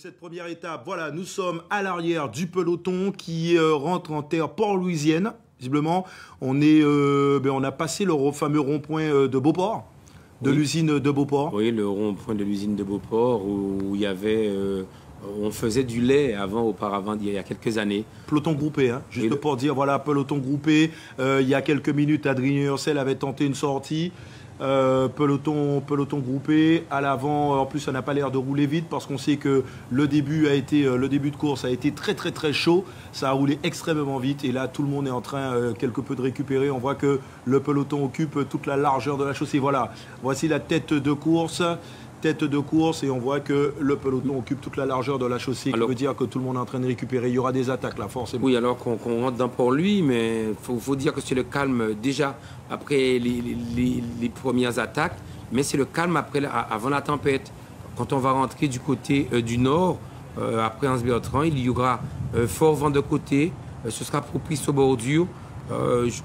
cette première étape. Voilà, nous sommes à l'arrière du peloton qui rentre en terre Port-Louisienne. Visiblement, on a passé le fameux rond-point de Beauport, de l'usine de Beauport. Oui, le rond-point de l'usine de Beauport où il y avait... on faisait du lait auparavant, il y a quelques années. Peloton groupé, hein, juste pour dire, voilà, peloton groupé. Il y a quelques minutes, Adrien Urcel avait tenté une sortie. Peloton groupé. À l'avant, en plus, ça n'a pas l'air de rouler vite parce qu'on sait que le début de course a été très très très chaud. Ça a roulé extrêmement vite et là, tout le monde est en train quelque peu de récupérer. On voit que le peloton occupe toute la largeur de la chaussée. Voilà, voici la tête de course et on voit que le peloton occupe toute la largeur de la chaussée, qui veut dire que tout le monde est en train de récupérer. Il y aura des attaques là, forcément. Oui, alors qu'on rentre dans Port-Louis, mais il faut dire que c'est le calme déjà après les premières attaques, mais c'est le calme avant la tempête. Quand on va rentrer du côté du nord, après Anse-Bertrand, il y aura fort vent de côté, ce sera propice aux bordures.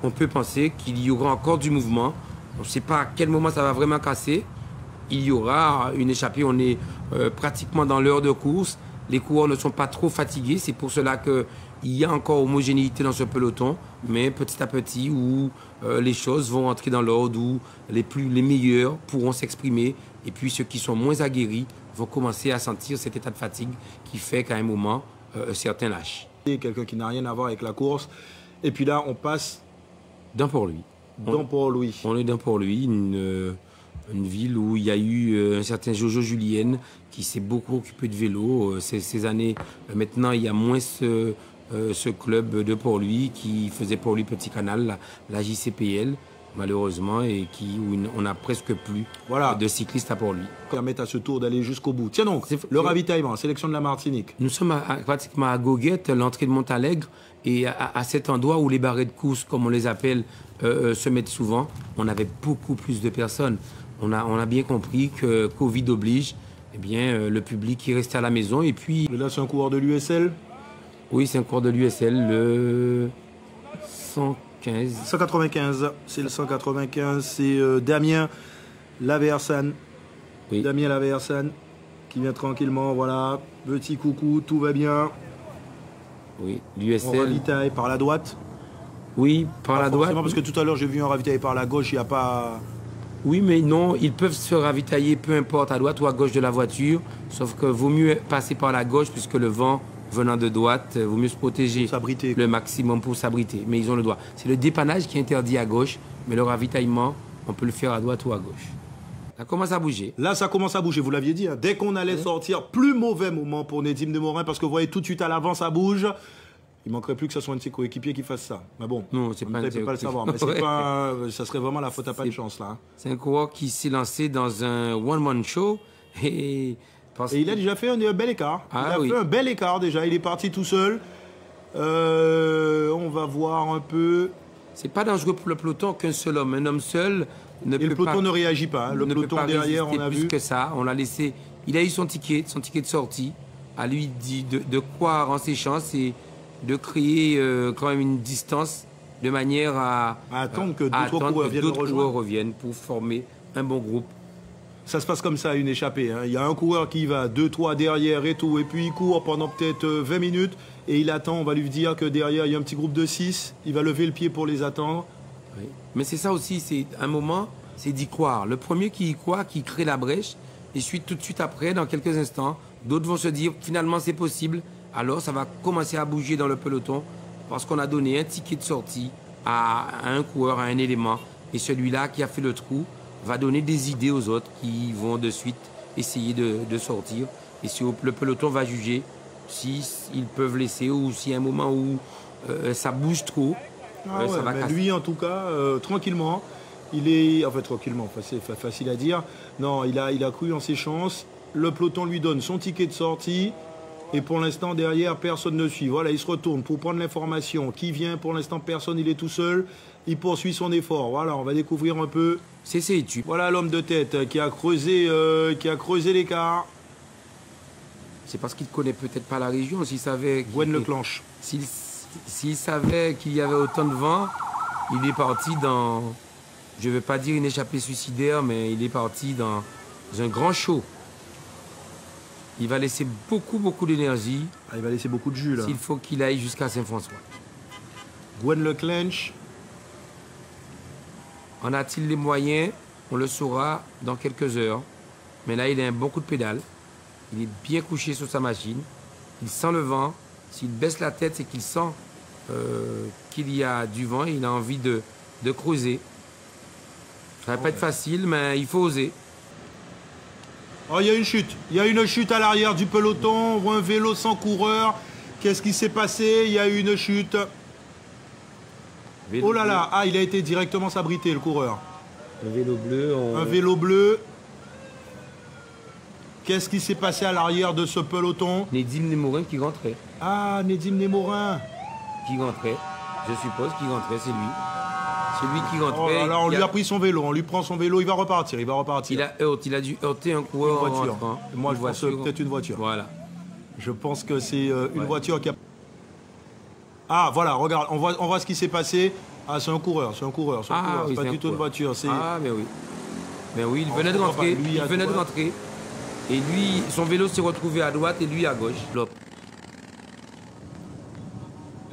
On peut penser qu'il y aura encore du mouvement. On ne sait pas à quel moment ça va vraiment casser. Il y aura une échappée, on est pratiquement dans l'heure de course. Les coureurs ne sont pas trop fatigués, c'est pour cela qu'il y a encore homogénéité dans ce peloton, mais petit à petit, où les choses vont entrer dans l'ordre, où les meilleurs pourront s'exprimer, et puis ceux qui sont moins aguerris vont commencer à sentir cet état de fatigue qui fait qu'à un moment, certains lâchent. Quelqu'un qui n'a rien à voir avec la course, et puis là, on passe... Dans Port-Louis. Dans Port-Louis. On est dans Port-Louis, une ville où il y a eu un certain Jojo Julienne qui s'est beaucoup occupé de vélo. Ces années, maintenant, il y a moins ce club de Port-Louis qui faisait Port-Louis Petit Canal, la JCPL, malheureusement, et où on n'a presque plus de cyclistes à Port-Louis. Permettre à ce tour d'aller jusqu'au bout. Tiens donc, le ravitaillement, sélection de la Martinique. Nous sommes pratiquement à Goguette, l'entrée de Montalegre, et à cet endroit où les barrets de course, comme on les appelle, se mettent souvent, on avait beaucoup plus de personnes. On a bien compris que Covid oblige, eh bien, le public qui restait à la maison. Et puis... Là, c'est un coureur de l'USL? Oui, c'est un coureur de l'USL, le 115. 195, c'est le 195, c'est Damien Laversan. Oui. Damien Laversan qui vient tranquillement, voilà. Petit coucou, tout va bien. Oui, l'USL. On ravitaille par la droite. Oui, par la droite. Parce que tout à l'heure, j'ai vu un ravitailler par la gauche, il n'y a pas... Oui, mais non, ils peuvent se ravitailler, peu importe, à droite ou à gauche de la voiture, sauf que vaut mieux passer par la gauche, puisque le vent venant de droite, vaut mieux se protéger le maximum pour s'abriter. Mais ils ont le droit. C'est le dépannage qui est interdit à gauche, mais le ravitaillement, on peut le faire à droite ou à gauche. Ça commence à bouger. Là, ça commence à bouger, vous l'aviez dit. Hein. Dès qu'on allait sortir, plus mauvais moment pour Nedim de Morin, parce que vous voyez, tout de suite à l'avant, ça bouge. Il manquerait plus que ce soit un de ses coéquipiers qui fasse ça. Mais bon, non, c'est pas, on ne peut pas le savoir. Mais pas, ça serait vraiment la faute à pas de chance, là. Hein. C'est un coureur qui s'est lancé dans un one-man show. Et il a déjà fait un bel écart. Il a fait un bel écart déjà. Il est parti tout seul. On va voir un peu. C'est pas dangereux pour le peloton qu'un seul homme. Un homme seul ne peut pas... le peloton ne réagit pas. Hein. Le peloton derrière, on a vu. Plus que ça, on l'a laissé... Il a eu son ticket de sortie. À lui de croire en ses chances et de créer quand même une distance de manière à attendre que d'autres coureurs reviennent pour former un bon groupe. Ça se passe comme ça, une échappée. Hein. Il y a un coureur qui va 2-3 derrière et tout, et puis il court pendant peut-être 20 minutes, et il attend, on va lui dire que derrière, il y a un petit groupe de 6, il va lever le pied pour les attendre. Oui. Mais c'est ça aussi, c'est un moment, c'est d'y croire. Le premier qui y croit, qui crée la brèche, et tout de suite après, dans quelques instants, d'autres vont se dire, finalement c'est possible, alors ça va commencer à bouger dans le peloton, parce qu'on a donné un ticket de sortie à un coureur, à un élément, et celui-là qui a fait le trou, va donner des idées aux autres qui vont de suite essayer de sortir. Et si le peloton va juger s'ils peuvent laisser ou s'il y a un moment où ça bouge trop, ça va casser. Lui, en tout cas, tranquillement, il est... Enfin, tranquillement, c'est facile à dire. Non, il a cru en ses chances. Le peloton lui donne son ticket de sortie. Et pour l'instant, derrière, personne ne suit. Voilà, il se retourne pour prendre l'information. Qui vient? Pour l'instant, personne, il est tout seul. Il poursuit son effort. Voilà, on va découvrir un peu. Voilà l'homme de tête qui a creusé l'écart. C'est parce qu'il ne connaît peut-être pas la région. S'il savait... Gwen Leclanche. S'il savait qu'il y avait autant de vent, il est parti dans... Je ne vais pas dire une échappée suicidaire, mais il est parti dans un grand show. Il va laisser beaucoup d'énergie. Ah, il va laisser beaucoup de jus là. S'il faut qu'il aille jusqu'à Saint-François. Gwen Leclench. En a-t-il les moyens? On le saura dans quelques heures. Mais là, il a un bon coup de pédale. Il est bien couché sur sa machine. Il sent le vent. S'il baisse la tête, c'est qu'il sent qu'il y a du vent et il a envie de creuser. Ça va pas être facile, mais il faut oser. Oh, il y a une chute. Il y a une chute à l'arrière du peloton. On voit un vélo sans coureur. Qu'est-ce qui s'est passé? Il y a eu une chute. Vélo oh là bleu. là. Ah, il a été directement sabrité, le coureur. Un vélo bleu. Un vélo bleu. Qu'est-ce qui s'est passé à l'arrière de ce peloton? Nedim Nemorin qui rentrait. Ah, Nedim Nemorin. Qui rentrait. Je suppose qu'il rentrait, c'est lui. C'est lui qui rentrait. Oh là là, on lui a pris son vélo. On lui prend son vélo. Il va repartir. Il va repartir. Il a dû heurter un coureur en voiture. rentrant. Moi, je pense peut-être une voiture. Voilà. Je pense que c'est une voiture qui a... Ah, voilà, regarde, on voit ce qui s'est passé. Ah, c'est un coureur, c'est un coureur. C'est Oui, pas du tout une voiture. Ah, mais oui. Mais oui, il venait de rentrer. Il venait de rentrer. Et lui, son vélo s'est retrouvé à droite et lui à gauche. Flop.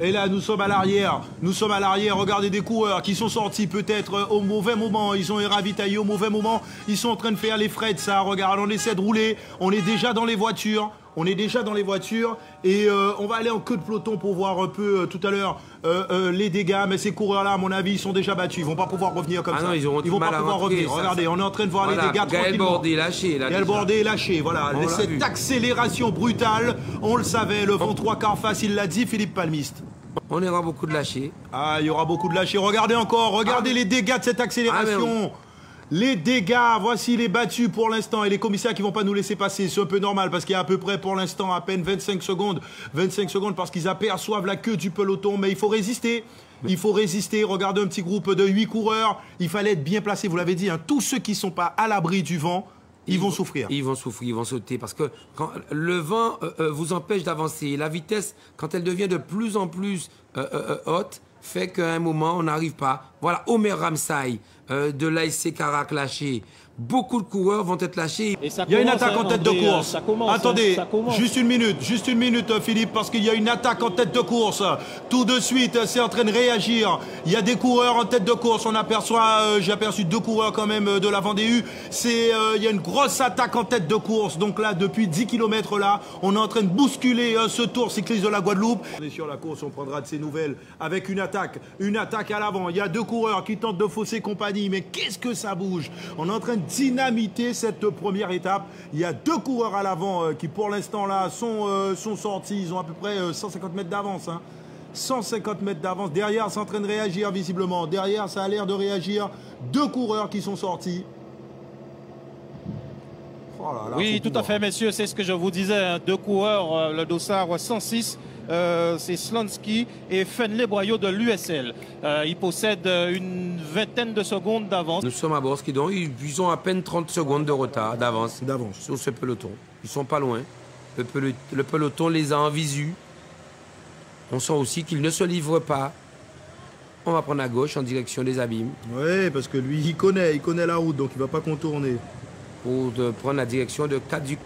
Et là, nous sommes à l'arrière. Nous sommes à l'arrière. Regardez des coureurs qui sont sortis peut-être au mauvais moment. Ils ont ravitaillé au mauvais moment. Ils sont en train de faire les frais de ça. Regarde, on essaie de rouler. On est déjà dans les voitures. On est déjà dans les voitures. Et on va aller en queue de peloton pour voir un peu tout à l'heure les dégâts. Mais ces coureurs-là, à mon avis, ils sont déjà battus. Ils vont pas pouvoir revenir comme ça. Non, ils vont pas pouvoir revenir. Regardez, on est en train de voir les dégâts Gaël Bordet est lâché. Gaël Bordet est lâché. Voilà. Cette accélération brutale, on le savait. Le vent 3/4 face, il l'a dit, Philippe Palmiste. On aura beaucoup de lâchés. Ah, il y aura beaucoup de lâchés. Regardez encore. Regardez les dégâts de cette accélération. Les dégâts, voici les battus pour l'instant. Et les commissaires qui ne vont pas nous laisser passer. C'est un peu normal parce qu'il y a à peu près pour l'instant à peine 25 secondes. 25 secondes parce qu'ils aperçoivent la queue du peloton. Mais il faut résister. Il faut résister. Regardez un petit groupe de 8 coureurs. Il fallait être bien placé. Vous l'avez dit, hein, tous ceux qui ne sont pas à l'abri du vent, ils vont souffrir. Ils vont souffrir, ils vont sauter. Parce que quand le vent vous empêche d'avancer. La vitesse, quand elle devient de plus en plus haute, fait qu'à un moment, on n'arrive pas. Voilà, Omer Ramsay de l'ASC Carac lâché. Beaucoup de coureurs vont être lâchés. Il y a une attaque en tête de course. Attendez, juste une minute, Philippe, parce qu'il y a une attaque en tête de course. Tout de suite, c'est en train de réagir. Il y a des coureurs en tête de course. On aperçoit, j'ai aperçu 2 coureurs quand même de la Vendée U. Il y a une grosse attaque en tête de course. Donc là, depuis 10 km là, on est en train de bousculer ce tour cycliste de la Guadeloupe. On est sur la course, on prendra de ces nouvelles avec une attaque à l'avant. Il y a 2 coureurs qui tentent de fausser compagnie, mais qu'est-ce que ça bouge? On est en train de dynamiter cette première étape. Il y a 2 coureurs à l'avant qui pour l'instant là sont sortis. Ils ont à peu près 150 mètres d'avance. 150 mètres d'avance. Derrière, c'est en train de réagir visiblement. Derrière, ça a l'air de réagir. 2 coureurs qui sont sortis. Oh là là, oui, tout à fait, messieurs. C'est ce que je vous disais. 2 coureurs, le dossard 106. C'est Slansky et Fenley Boyau de l'USL. Ils possèdent une vingtaine de secondes d'avance. Nous sommes à Borskidon, ils ont à peine 30 secondes de retard, d'avance sur ce peloton. Ils sont pas loin. Le peloton les a en visu. On sent aussi qu'ils ne se livrent pas. On va prendre à gauche en direction des Abîmes. Oui, parce que lui, il connaît la route, donc il ne va pas contourner. Pour prendre la direction de Caduc.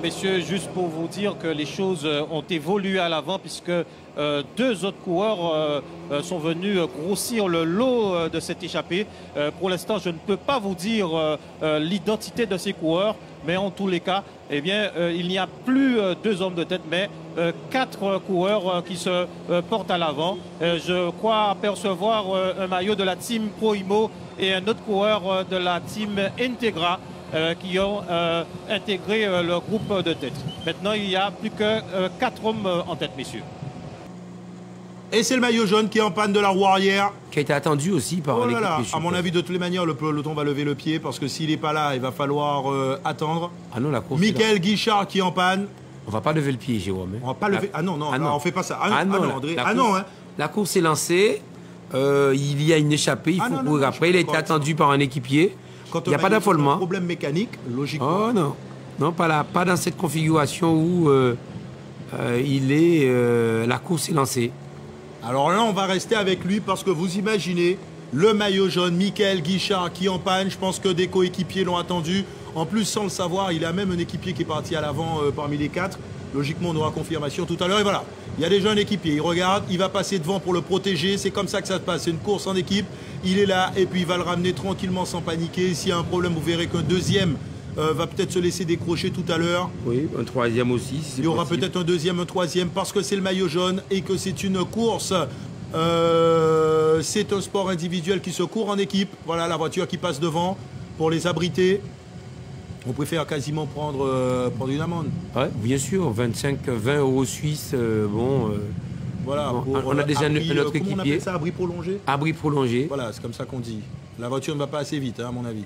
Messieurs, juste pour vous dire que les choses ont évolué à l'avant puisque 2 autres coureurs sont venus grossir le lot de cette échappée. Pour l'instant, je ne peux pas vous dire l'identité de ces coureurs, mais en tous les cas, eh bien, il n'y a plus 2 hommes de tête, mais 4 coureurs qui se portent à l'avant. Je crois apercevoir un maillot de la team Proimo et un autre coureur de la team Integra. Qui ont intégré le groupe de tête. Maintenant, il n'y a plus que 4 hommes en tête, messieurs. Et c'est le maillot jaune qui est en panne de la roue arrière. Qui a été attendu aussi par l'équipe. À mon avis, de toutes les manières, le peloton va lever le pied parce que s'il n'est pas là, il va falloir attendre. Ah non, la course. Michael Guichard qui est en panne. On va pas lever le pied, Jérôme. On va pas lever. Ah non, on fait pas ça. André. La course est lancée. Il y a une échappée. Il faut courir après. Il a été attendu par un équipier. Il n'y a pas d'affolement. Un problème mécanique, logiquement. Oh non. Non, pas dans cette configuration où la course est lancée. Alors là, on va rester avec lui parce que vous imaginez le maillot jaune, Michael Guichard qui est en panne. Je pense que des coéquipiers l'ont attendu. En plus, sans le savoir, il a même un équipier qui est parti à l'avant parmi les 4. Logiquement, on aura confirmation tout à l'heure. Et voilà, il y a déjà un équipier. Il regarde, il va passer devant pour le protéger. C'est comme ça que ça se passe. C'est une course en équipe. Il est là et puis il va le ramener tranquillement sans paniquer. S'il y a un problème, vous verrez qu'un deuxième va peut-être se laisser décrocher tout à l'heure. Oui, un troisième aussi. Si il y aura peut-être un deuxième, un troisième, parce que c'est le maillot jaune et que c'est une course. C'est un sport individuel qui se court en équipe. Voilà la voiture qui passe devant pour les abriter. On préfère quasiment prendre une amende. Ouais, bien sûr, 20 euros suisses, voilà, bon, pour, on a déjà abri, notre comment équipier. on appelle ça, abri prolongé? Abri prolongé. Voilà, c'est comme ça qu'on dit. La voiture ne va pas assez vite, hein, à mon avis.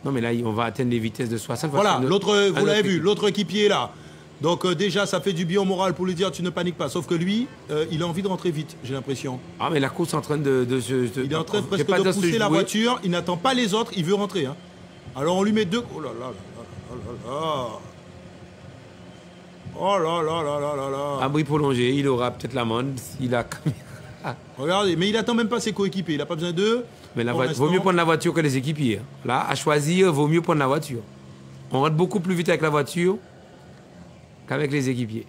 Non, mais là, on va atteindre les vitesses de 60. Voilà, l'autre, vous l'avez vu, l'autre équipier est là. Donc déjà, ça fait du bien au moral pour lui dire tu ne paniques pas. Sauf que lui, il a envie de rentrer vite, j'ai l'impression. Ah, mais la course est en train de se... Il est en train presque de pousser la voiture, il n'attend pas les autres, il veut rentrer. Hein. Alors on lui met deux... Oh là là là là là. Oh là là là là là là. Abri prolongé, il aura peut-être l'amende. Il a... Regardez, mais il attend même pas ses coéquipiers, il n'a pas besoin d'eux. Mais vaut mieux prendre la voiture que les équipiers. Là, à choisir, vaut mieux prendre la voiture. On rentre beaucoup plus vite avec la voiture qu'avec les équipiers.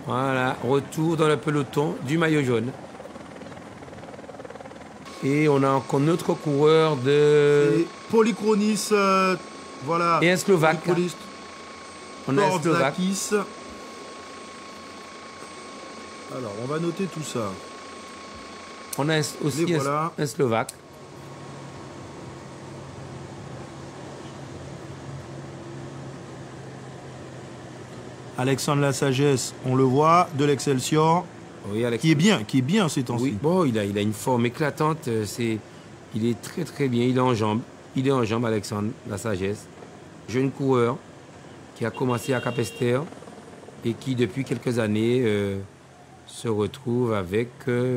Voilà, retour dans le peloton du maillot jaune. Et on a encore notre coureur de... Polychronis, voilà. Et un Slovaque. On a un Slovaque. Alors, on va noter tout ça. On a aussi voilà. un Slovaque. Alexandre Lasagesse, on le voit, de l'Excelsior, oui, qui est bien ces temps-ci. Oui, bon, il a une forme éclatante. Il est très très bien. Il est en jambes. Il est en jambes, Alexandre Lasagesse. Jeune coureur qui a commencé à Capesterre et qui depuis quelques années se retrouve avec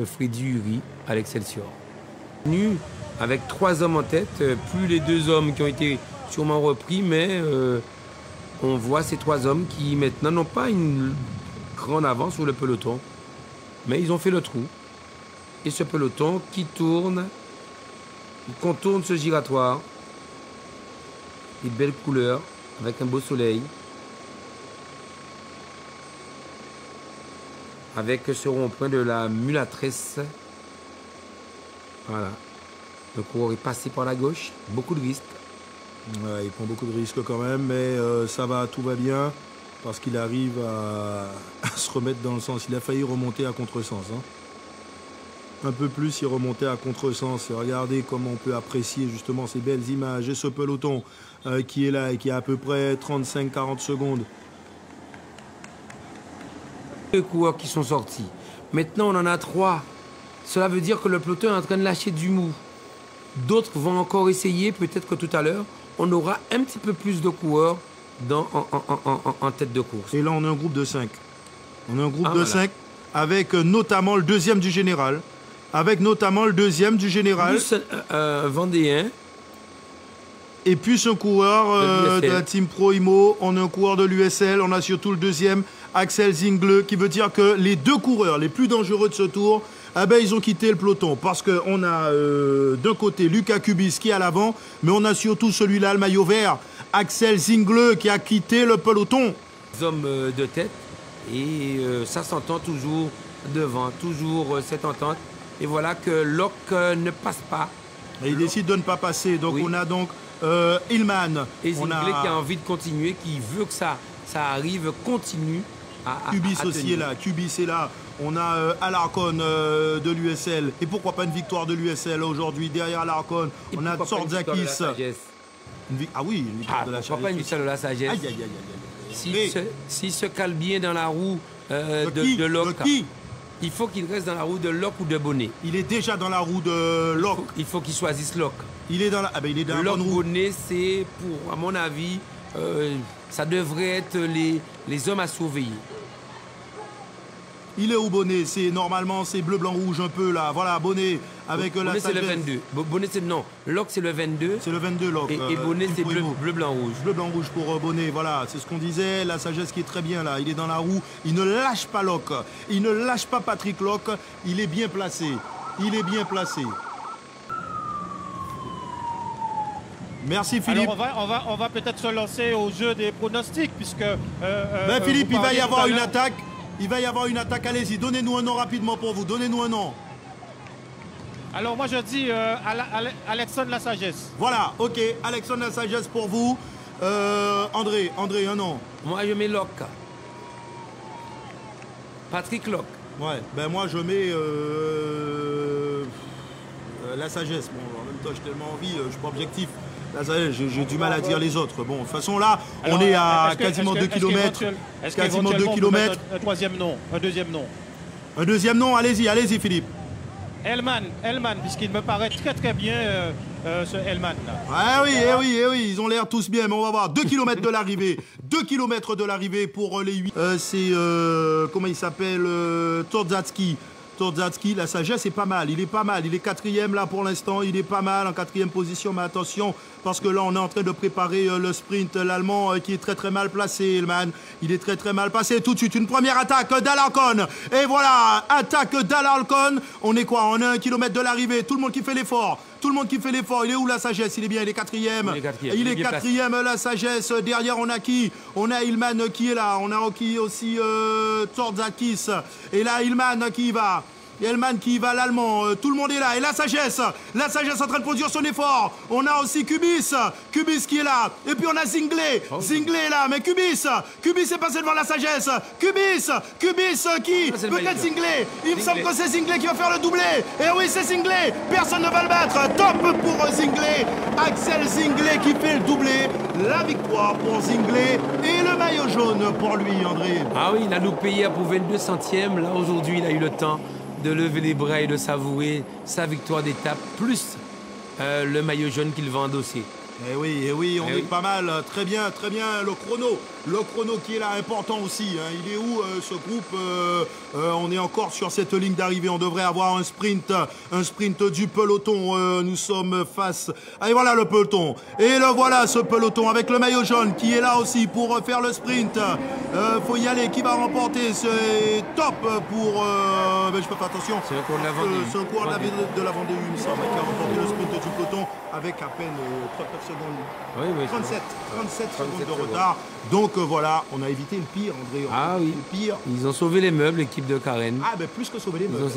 Freddy Uri à l'Excelsior. Avec 3 hommes en tête, plus les 2 hommes qui ont été sûrement repris, mais on voit ces 3 hommes qui maintenant n'ont pas une grande avance sur le peloton, mais ils ont fait le trou. Et ce peloton qui tourne, il contourne ce giratoire, des belles couleurs, avec un beau soleil, avec ce rond-point de la Mulâtresse. Voilà. Le coureur est passé par la gauche, beaucoup de risques. Ouais, il prend beaucoup de risques quand même, mais ça va, tout va bien, parce qu'il arrive à se remettre dans le sens. Il a failli remonter à contresens. Hein. Un peu plus, il remontait à contresens. Et regardez comment on peut apprécier justement ces belles images et ce peloton qui est là et qui a à peu près 35-40 secondes. Les coureurs qui sont sortis. Maintenant, on en a 3. Cela veut dire que le peloton est en train de lâcher du mou. D'autres vont encore essayer. Peut-être que tout à l'heure, on aura un petit peu plus de coureurs en tête de course. Et là, on a un groupe de 5. On a un groupe de 5 avec notamment le deuxième du général. Plus Vendéen. Et puis un coureur de la Team Pro Imo. On a un coureur de l'USL. On a surtout le deuxième, Axel Zingle, qui veut dire que les 2 coureurs les plus dangereux de ce tour, ils ont quitté le peloton. Parce qu'on a d'un côté Lucas Kubis qui est à l'avant, mais on a surtout celui-là, le maillot vert, Axel Zingle, qui a quitté le peloton. Les hommes de tête. Et ça s'entend toujours devant, toujours cette entente. Et voilà que Locke ne passe pas. Et il décide de ne pas passer. Donc on a donc Hillman. Et Zingle qui a envie de continuer, qui veut que ça arrive, continue à Kubis aussi est là. Kubis est là. On a Alarcon de l'USL. Et pourquoi pas une victoire de l'USL aujourd'hui derrière Alarcon? On a Tsordzakis. Ah oui, une victoire de la sagesse. Pourquoi pas une victoire de la sagesse? Aïe, aïe, aïe, aïe. S'il se cale bien dans la roue de Locke, il faut qu'il reste dans la roue de Locke ou de Bonnet. Il est déjà dans la roue de Locke. Il faut qu'il choisisse Locke. Il est dans la, il est dans Locke Bonnet, c'est, à mon avis, ça devrait être les hommes à surveiller. Il est où Bonnet? C'est normalement c'est bleu, blanc, rouge un peu là. Voilà, Bonnet avec Bonnet, la c'est le 22. Bonnet, c'est non. Locke, c'est le 22. C'est le 22 Locke. Et Bonnet, c'est bleu, blanc, rouge. Bleu, blanc, rouge pour Bonnet. Voilà, c'est ce qu'on disait. La sagesse qui est très bien là. Il est dans la roue. Il ne lâche pas Locke. Il ne lâche pas Patrick Locke. Il est bien placé. Il est bien placé. Merci Philippe. Alors on va peut-être se lancer au jeu des pronostics puisque... Philippe, il va y avoir une attaque. Il va y avoir une attaque, allez-y, donnez-nous un nom rapidement pour vous, donnez-nous un nom. Alors moi je dis Alexandre Lasagesse. Voilà, ok, Alexandre Lasagesse pour vous. André, un nom. Moi je mets Locke. Patrick Locke. Ouais, ben moi je mets Lasagesse. Bon, en même temps j'ai tellement envie, je suis pas objectif. Là, j'ai du mal à dire les autres. Bon, de toute façon, là, on est à quasiment 2 km. Quasiment 2 km. Un troisième nom, un deuxième nom. Un deuxième nom, allez-y, Philippe. Elman, puisqu'il me paraît très bien, ce Elman là. Ah oui, oui, ils ont l'air tous bien, mais on va voir. 2 km de l'arrivée. 2 km de l'arrivée pour les 8. C'est, comment il s'appelle, Torzatski, la sagesse est pas mal, il est pas mal, il est 4e là pour l'instant, il est pas mal en 4e position, mais attention, parce que là on est en train de préparer le sprint, l'Allemand qui est très mal placé, Elman, il est très mal placé, tout de suite, une première attaque d'Alarcon, et voilà, attaque d'Alarcon, on est quoi, on est à 1 km de l'arrivée, tout le monde qui fait l'effort, il est où la sagesse? Il est bien, il est 4e. Il est 4e la sagesse. Derrière on a qui? On a Ilman qui est là. On a qui aussi Torzakis. Et là Ilman qui y va. Elman qui y va, l'Allemand, tout le monde est là. Et la sagesse en train de produire son effort. On a aussi Kubis qui est là. Et puis on a Zinglé est là. Mais Kubis est passé devant la sagesse. Kubis qui? Peut-être Zinglé. Il me semble que c'est Zinglé qui va faire le doublé. Et oui, c'est Zinglé. Personne ne va le battre. Top pour Zinglé. Axel Zinglé qui fait le doublé. La victoire pour Zinglé et le maillot jaune pour lui, André. Ah oui, il a loupé hier pour 22 centièmes. Là, aujourd'hui, il a eu le temps de lever les bras et de savourer sa victoire d'étape, plus le maillot jaune qu'il va endosser. Eh oui, on est pas mal. Très bien, le chrono qui est là, important aussi. Hein. Il est où ce groupe on est encore sur cette ligne d'arrivée. On devrait avoir un sprint du peloton. Nous sommes face... Et voilà le peloton. Et le voilà, ce peloton, avec le maillot jaune qui est là aussi pour faire le sprint. Faut y aller. Qui va remporter? C'est top pour... mais je peux faire attention. C'est un cours de la Vendée. C'est un cours de la Vendée, il me semble, qui a remporté le sprint du peloton avec à peine 39 secondes. Oui, 37 secondes de retard. Donc voilà, on a évité le pire, André. Le pire. Ils ont sauvé les meubles, l'équipe de Karen. Ah ben plus que sauver les meubles.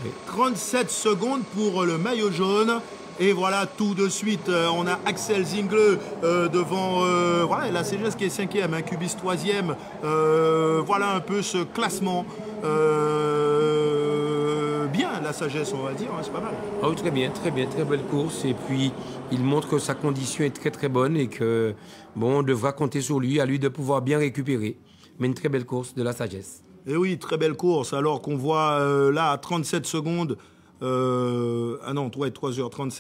Oui. 37 secondes pour le maillot jaune. Et voilà, tout de suite, on a Axel Zingle devant voilà, la CGS qui est 5e, hein, Kubis 3e. Voilà un peu ce classement. Bien, la sagesse, on va dire, hein, c'est pas mal. Oh, très belle course. Et puis, il montre que sa condition est très bonne et que, bon, on devra compter sur lui, à lui de pouvoir bien récupérer. Mais une très belle course de la sagesse. Et oui, très belle course, alors qu'on voit là à 37 secondes, 3h37.